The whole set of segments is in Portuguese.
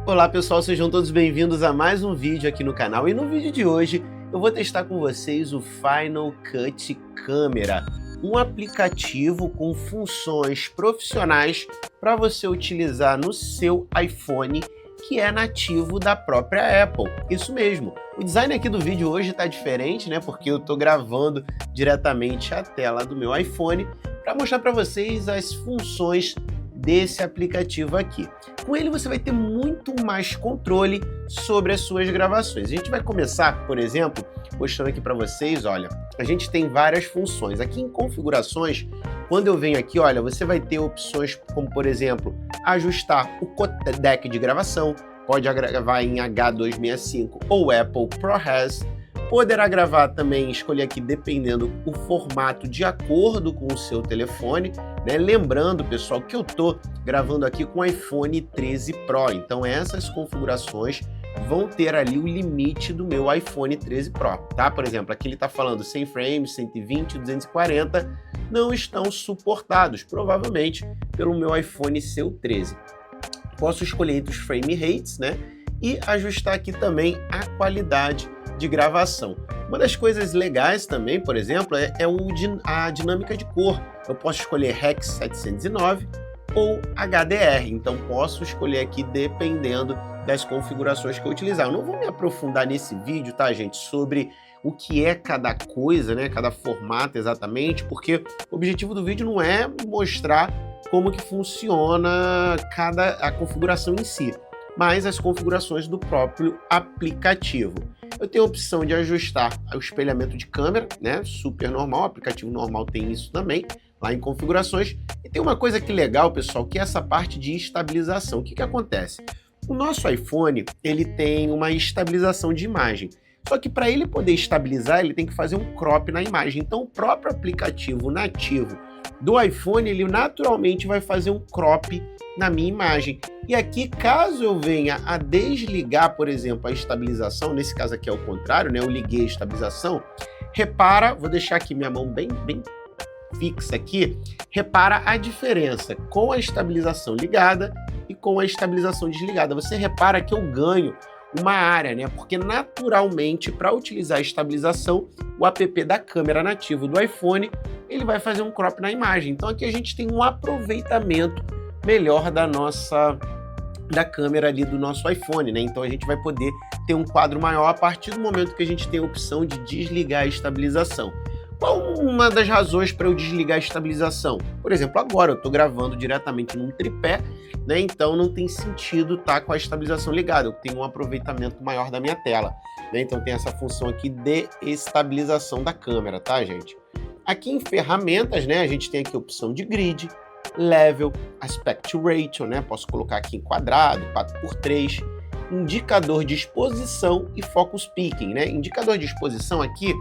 Olá pessoal, sejam todos bem-vindos a mais um vídeo aqui no canal. E no vídeo de hoje eu vou testar com vocês o Final Cut Camera, um aplicativo com funções profissionais para você utilizar no seu iPhone, que é nativo da própria Apple. Isso mesmo. O design aqui do vídeo hoje está diferente, né? Porque eu estou gravando diretamente a tela do meu iPhone para mostrar para vocês as funções desse aplicativo aqui. Com ele você vai ter muito mais controle sobre as suas gravações. A gente vai começar, por exemplo, mostrando aqui para vocês, olha, a gente tem várias funções. Aqui em configurações, quando eu venho aqui, olha, você vai ter opções como, por exemplo, ajustar o codec de gravação, pode gravar em H265 ou Apple ProRes, poderá gravar também, escolher aqui dependendo o formato de acordo com o seu telefone, né? Lembrando, pessoal, que eu tô gravando aqui com o iPhone 13 Pro, então essas configurações vão ter ali o limite do meu iPhone 13 Pro, tá? Por exemplo, aqui ele tá falando 100 frames, 120, 240, não estão suportados, provavelmente pelo meu iPhone seu 13. Posso escolher entre os frame rates, né? E ajustar aqui também a qualidade de gravação. Uma das coisas legais também, por exemplo, é a dinâmica de cor. Eu posso escolher Rex 709 ou HDR, então posso escolher aqui dependendo das configurações que eu utilizar. Eu não vou me aprofundar nesse vídeo, tá, gente, sobre o que é cada coisa, né, cada formato exatamente, porque o objetivo do vídeo não é mostrar como que funciona a configuração em si, mas as configurações do próprio aplicativo. Eu tenho a opção de ajustar o espelhamento de câmera, né? Super normal, o aplicativo normal tem isso também, lá em configurações. E tem uma coisa que legal, pessoal, que é essa parte de estabilização. O que acontece? O nosso iPhone, ele tem uma estabilização de imagem. Só que para ele poder estabilizar, ele tem que fazer um crop na imagem. Então o próprio aplicativo nativo do iPhone, ele naturalmente vai fazer um crop na minha imagem. E aqui, caso eu venha a desligar, por exemplo, a estabilização, nesse caso aqui é o contrário, né? Eu liguei a estabilização, repara, vou deixar aqui minha mão bem fixa aqui, repara a diferença com a estabilização ligada e com a estabilização desligada. Você repara que eu ganho uma área, né? Porque naturalmente, para utilizar a estabilização, o app da câmera nativo do iPhone, ele vai fazer um crop na imagem. Então aqui a gente tem um aproveitamento melhor da câmera ali do nosso iPhone, né? Então a gente vai poder ter um quadro maior a partir do momento que a gente tem a opção de desligar a estabilização. Qual uma das razões para eu desligar a estabilização? Por exemplo, agora eu estou gravando diretamente num tripé, né? Então não tem sentido estar com a estabilização ligada, eu tenho um aproveitamento maior da minha tela, né? Então tem essa função aqui de estabilização da câmera, tá, gente? Aqui em ferramentas, né, a gente tem aqui a opção de grid, level, aspect ratio, né? Posso colocar aqui em quadrado, 4x3, indicador de exposição e focus peaking, né? Indicador de exposição aqui,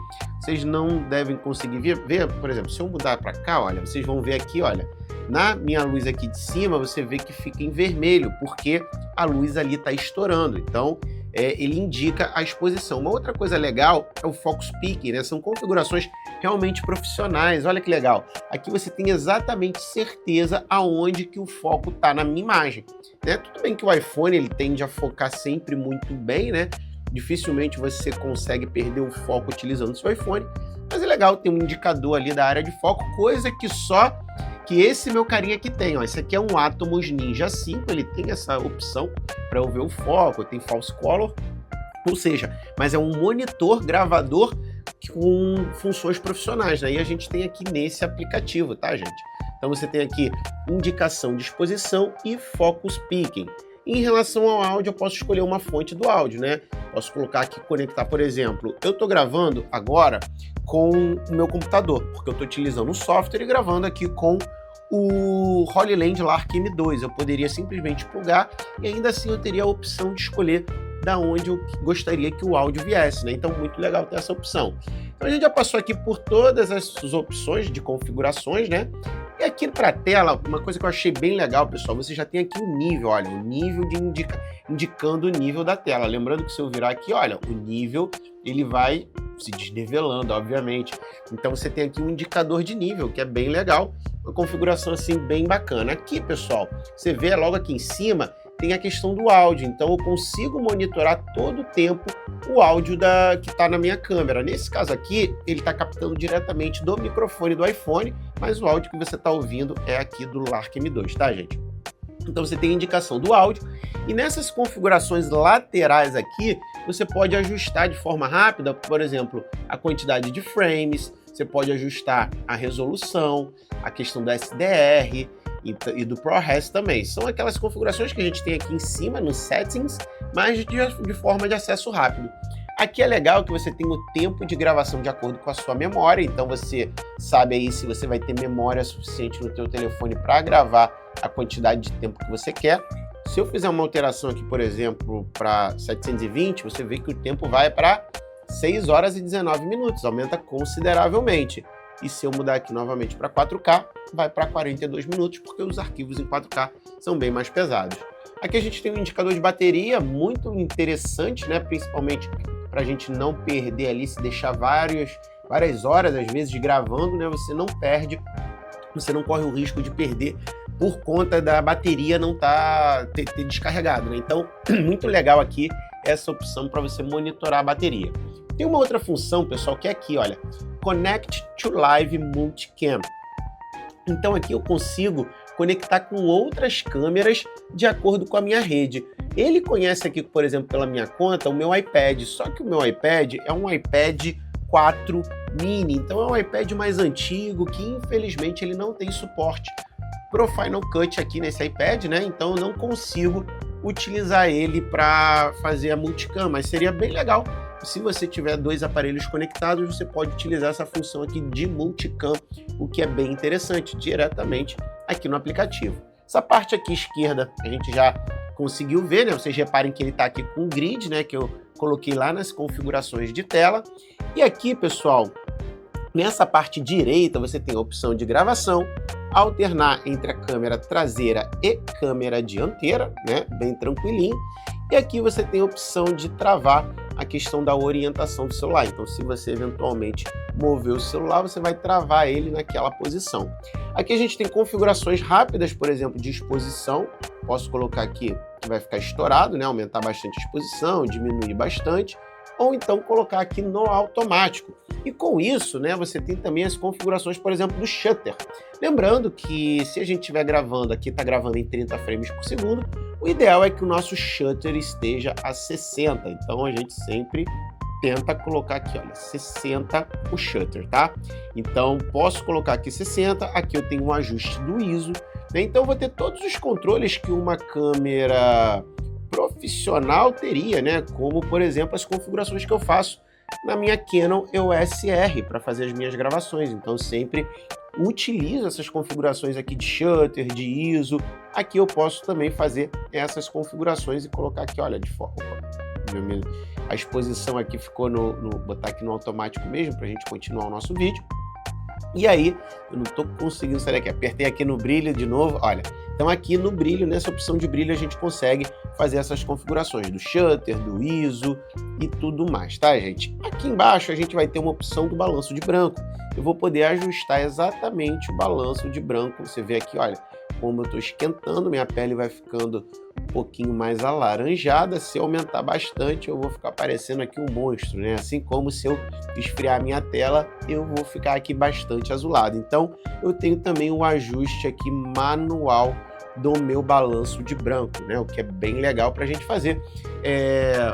vocês não devem conseguir ver, por exemplo, se eu mudar para cá, olha, vocês vão ver aqui, olha, na minha luz aqui de cima, você vê que fica em vermelho, porque a luz ali está estourando, então ele indica a exposição. Uma outra coisa legal é o focus peaking, né? São configurações realmente profissionais, olha que legal. Aqui você tem exatamente certeza aonde que o foco está na minha imagem, né? Tudo bem que o iPhone ele tende a focar sempre muito bem, né? Dificilmente você consegue perder o foco utilizando o seu iPhone, mas é legal ter um indicador ali da área de foco, coisa que esse meu carinha aqui tem, ó. Esse aqui é um Atomos Ninja 5, ele tem essa opção para eu ver o foco, tem false color, ou seja, mas é um monitor gravador com funções profissionais, né? E a gente tem aqui nesse aplicativo, tá, gente? Então você tem aqui indicação de exposição e focus peaking. Em relação ao áudio, eu posso escolher uma fonte do áudio, né? Posso colocar aqui, conectar, por exemplo, eu estou gravando agora com o meu computador, porque eu estou utilizando o software e gravando aqui com o Holy Land Lark M2. Eu poderia simplesmente plugar e ainda assim eu teria a opção de escolher da onde eu gostaria que o áudio viesse, né? Então, muito legal ter essa opção. Então, a gente já passou aqui por todas as opções de configurações, né? E aqui para a tela, uma coisa que eu achei bem legal, pessoal, você já tem aqui o nível, olha, o nível de indicando o nível da tela. Lembrando que se eu virar aqui, olha, o nível, ele vai se desnivelando, obviamente. Então, você tem aqui um indicador de nível, que é bem legal, uma configuração assim bem bacana. Aqui, pessoal, você vê logo aqui em cima, tem a questão do áudio, então eu consigo monitorar todo o tempo o áudio que está na minha câmera. Nesse caso aqui, ele está captando diretamente do microfone do iPhone, mas o áudio que você está ouvindo é aqui do Lark M2, tá, gente? Então você tem a indicação do áudio, e nessas configurações laterais aqui, você pode ajustar de forma rápida, por exemplo, a quantidade de frames, você pode ajustar a resolução, a questão do SDR e do ProRes também. São aquelas configurações que a gente tem aqui em cima, nos settings, mas de forma de acesso rápido. Aqui é legal que você tem o tempo de gravação de acordo com a sua memória, então você sabe aí se você vai ter memória suficiente no teu telefone para gravar a quantidade de tempo que você quer. Se eu fizer uma alteração aqui, por exemplo, para 720, você vê que o tempo vai para 6 horas e 19 minutos, aumenta consideravelmente. E se eu mudar aqui novamente para 4K, vai para 42 minutos, porque os arquivos em 4K são bem mais pesados. Aqui a gente tem um indicador de bateria muito interessante, né? Principalmente para a gente não perder ali, se deixar várias horas, às vezes, gravando, né? Você não perde, você não corre o risco de perder por conta da bateria não ter descarregado, né? Então, muito legal aqui essa opção para você monitorar a bateria. Tem uma outra função, pessoal, que é aqui, olha, Connect to Live Multicam. Então aqui eu consigo conectar com outras câmeras de acordo com a minha rede. Ele conhece aqui, por exemplo, pela minha conta, o meu iPad, só que o meu iPad é um iPad 4 mini, então é um iPad mais antigo que infelizmente ele não tem suporte pro Final Cut aqui nesse iPad, né? Então eu não consigo utilizar ele para fazer a multicam, mas seria bem legal. Se você tiver dois aparelhos conectados, você pode utilizar essa função aqui de multicam, o que é bem interessante, diretamente aqui no aplicativo. Essa parte aqui esquerda a gente já conseguiu ver, né? Vocês reparem que ele está aqui com o grid, né? Que eu coloquei lá nas configurações de tela. E aqui, pessoal, nessa parte direita você tem a opção de gravação, alternar entre a câmera traseira e câmera dianteira, né? Bem tranquilinho. E aqui você tem a opção de travar a questão da orientação do celular. Então, se você eventualmente mover o celular, você vai travar ele naquela posição. Aqui a gente tem configurações rápidas, por exemplo, de exposição. Posso colocar aqui que vai ficar estourado, né? Aumentar bastante a exposição, diminuir bastante. Ou então colocar aqui no automático. E com isso, né, você tem também as configurações, por exemplo, do shutter. Lembrando que se a gente estiver gravando, aqui está gravando em 30 frames por segundo, o ideal é que o nosso shutter esteja a 60. Então a gente sempre tenta colocar aqui, olha, 60 o shutter, tá? Então posso colocar aqui 60, aqui eu tenho um ajuste do ISO, né? Então eu vou ter todos os controles que uma câmera profissional teria, né? Como, por exemplo, as configurações que eu faço na minha Canon EOS R para fazer as minhas gravações. Então, sempre utilizo essas configurações aqui de shutter, de ISO. Aqui eu posso também fazer essas configurações e colocar aqui, olha, de forma... A exposição aqui ficou botar aqui no automático mesmo para a gente continuar o nosso vídeo. E aí, eu não estou conseguindo sair daqui, apertei aqui no brilho de novo, olha. Então aqui no brilho, nessa opção de brilho, a gente consegue fazer essas configurações do shutter, do ISO e tudo mais, tá, gente? Aqui embaixo a gente vai ter uma opção do balanço de branco. Eu vou poder ajustar exatamente o balanço de branco. Você vê aqui, olha, como eu estou esquentando, minha pele vai ficando um pouquinho mais alaranjada. Se eu aumentar bastante, eu vou ficar parecendo aqui um monstro, né? Assim como se eu esfriar minha tela, eu vou ficar aqui bastante azulado. Então, eu tenho também um ajuste aqui manual do meu balanço de branco, né? O que é bem legal para a gente fazer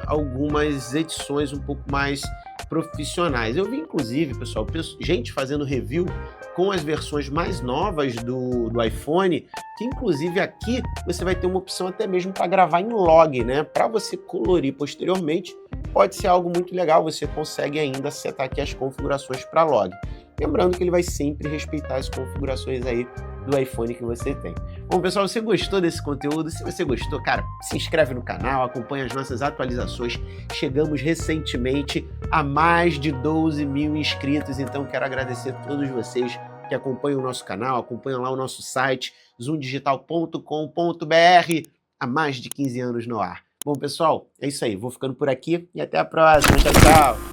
algumas edições um pouco mais profissionais. Eu vi, inclusive, pessoal, gente fazendo review com as versões mais novas do iPhone, que inclusive aqui você vai ter uma opção até mesmo para gravar em log, né? Para você colorir posteriormente, pode ser algo muito legal, você consegue ainda setar aqui as configurações para log. Lembrando que ele vai sempre respeitar as configurações aí do iPhone que você tem. Bom, pessoal, você gostou desse conteúdo? Se você gostou, cara, se inscreve no canal, acompanha as nossas atualizações. Chegamos recentemente a mais de 12 mil inscritos, então quero agradecer a todos vocês que acompanham o nosso canal, acompanham lá o nosso site, zoomdigital.com.br, há mais de 15 anos no ar. Bom, pessoal, é isso aí. Vou ficando por aqui e até a próxima. Tchau, tchau!